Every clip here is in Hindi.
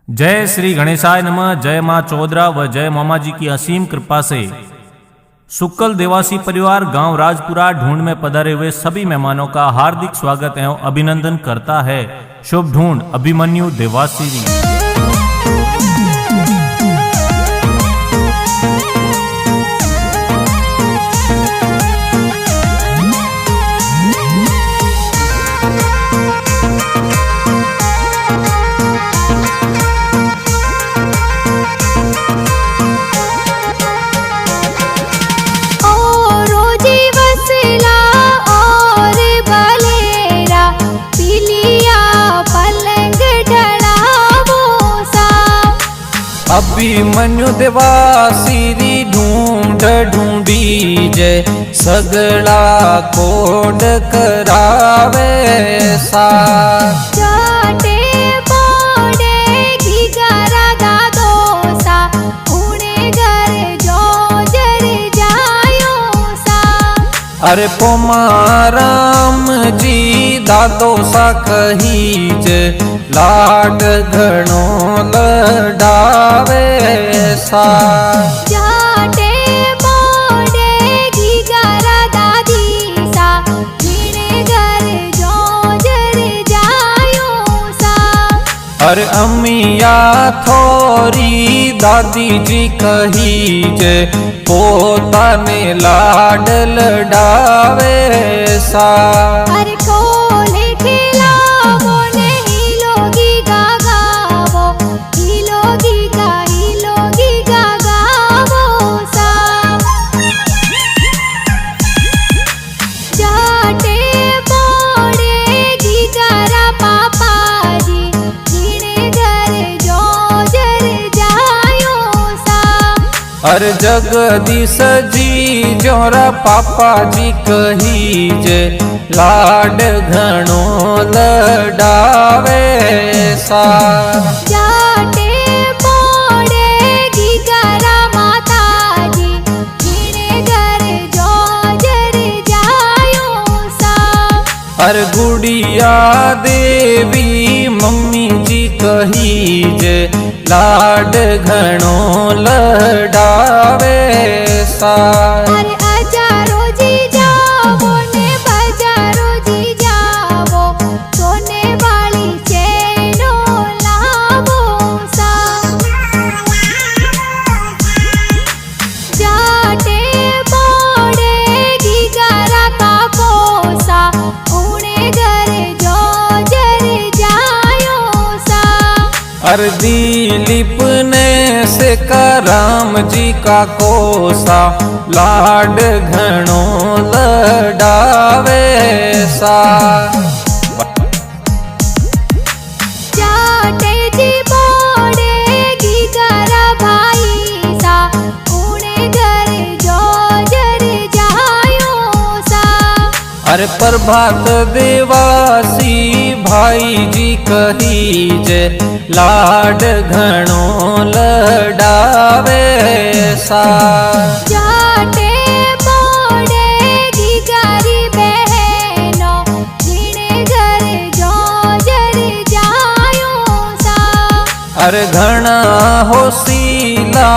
जय श्री गणेशाय नमः। जय माँ चौधरा व जय मामा जी की असीम कृपा से शुक्ल देवासी परिवार गांव राजपुरा ढूंढ में पधारे हुए सभी मेहमानों का हार्दिक स्वागत एवं अभिनंदन करता है शुभ ढूंढ अभिमन्यु देवासी जी। अभिमन्यु देवासी ढूंढ ढूंढी जय सगला कोड करावे सा जाटे पोडे घिगारा दादो सा उणे घर जो जर जायो सा। अरे पोमाराम जी दादो सा कही जे लाड घणो लडावे सा। जाटे पोडे घिगारा दादी सा उणे घर जो जर जायो सा। अरे अमिया थोरी दादी जी कही जे पोताने लाड लडावे सा। अरे कोले खिलावो ने हिलोगी गागावो हिलोगी गागावो सा। जाटे पोडे घिगारा पापाजी जीने घर जो जर जायो सा। अरे जगदीश जी जोरा पापा जी कही जे लाड घणो लडावे सा। जाटे पोडे घिगारा माताजी जीने घर जो जर जायो सा। अरे गुड़िया देवी मम्मी जी कही जे लाड घणो लडावे सा। अरे अजारो जी जावो ने बजारो जी जावो सोने वाली चैनो लावो सा। जाटे पोडे घिगारा काको सा उणे घर जो जर जायो सा। अरे दिलीप ने से राम जी का कोसा लाड घणो लडावे सा। जाटे जी पोडे घिगारा भाई सा उणे घर जो जर जायो सा। अरे प्रभात देवासी भाई जी कही जे लाड घणो लडावे सा। जाटे पोडे घिगारी बहनो जीने घर जो जर जायो सा। अरे घणा होसीला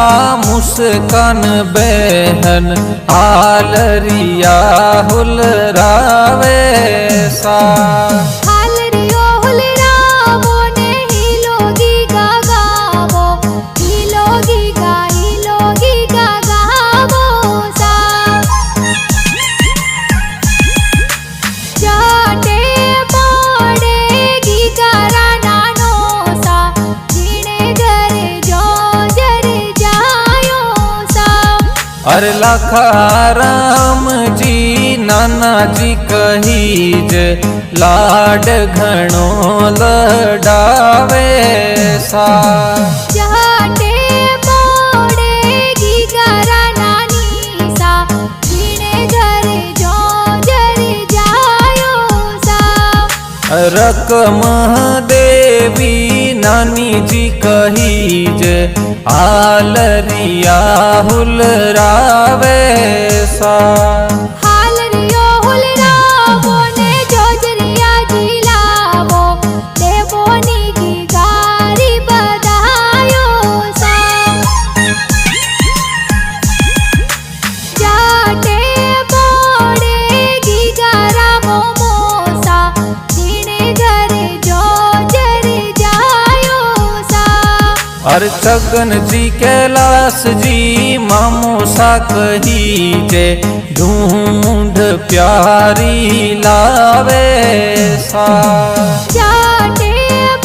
मुस्कान बहन आलरिया हुलरावे सा। हालरियो हुलरावो ने हिलोगी गागावो हिलोगी गागावो सा। जाटे पोडे घिगारा नानो सा जीने घर जो जर जायो सा। अरे लखाराम जी नाना जी कही जे लाड घणो लडावे सा। जाटे पोडे घिगारा नानी सा जीने घर जो जर जायो सा। रकम देवी नानी जी कही जे आलरिया हुलरावे सा। हालरियो हुलरावो ने जोजरिया जी लावो देवोनी की गारी बदा अरे छगन जी कैलाश जी मामूसा कहीजे ढूंढ प्यारी लावे सा जाटे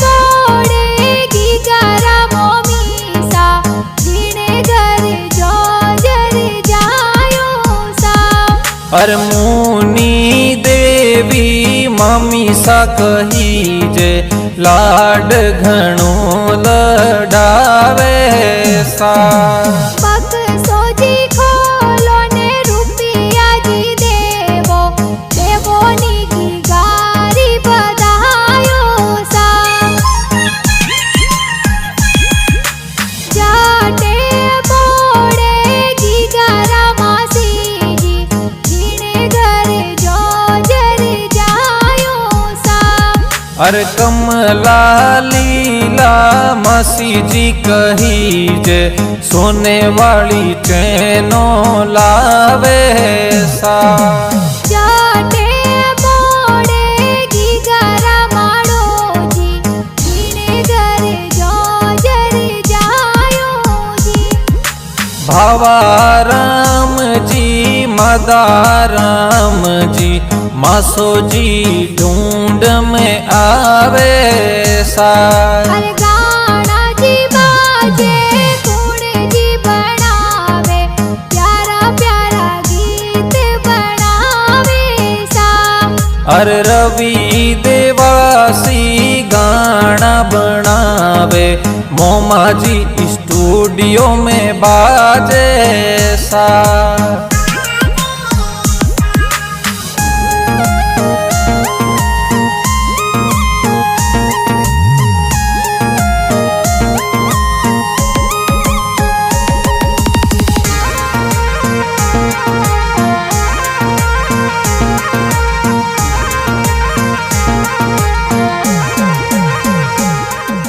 पड़ेगी गरा मोमीसा जीने घर जो जर जायो सा अरे मुनि देवी मामीसा कहीजे लाड घणो लडावे सा बक्सो जी खोलो ने रुपिया जी देवो देवोनी की गारी बधायो सा जाटे पड़ेगी गरा मासी जी जीने घर जो जर जायो सा अरे कमला लीला मासी जी कहीजे सोने वाली चैनो लावे सा जाटे पड़ेगी गरा माड़ो जी जीने घर जो जर जायो जी भावाराम जी मदाराम जी मासो जी ढूंढ में आवे सा अरे गाना जी बाजे कुण जी बनावे प्यारा प्यारा गीत बनावे सा अरे रवि देवासी गाना बनावे मोमा जी स्टूडियो में बाजे सा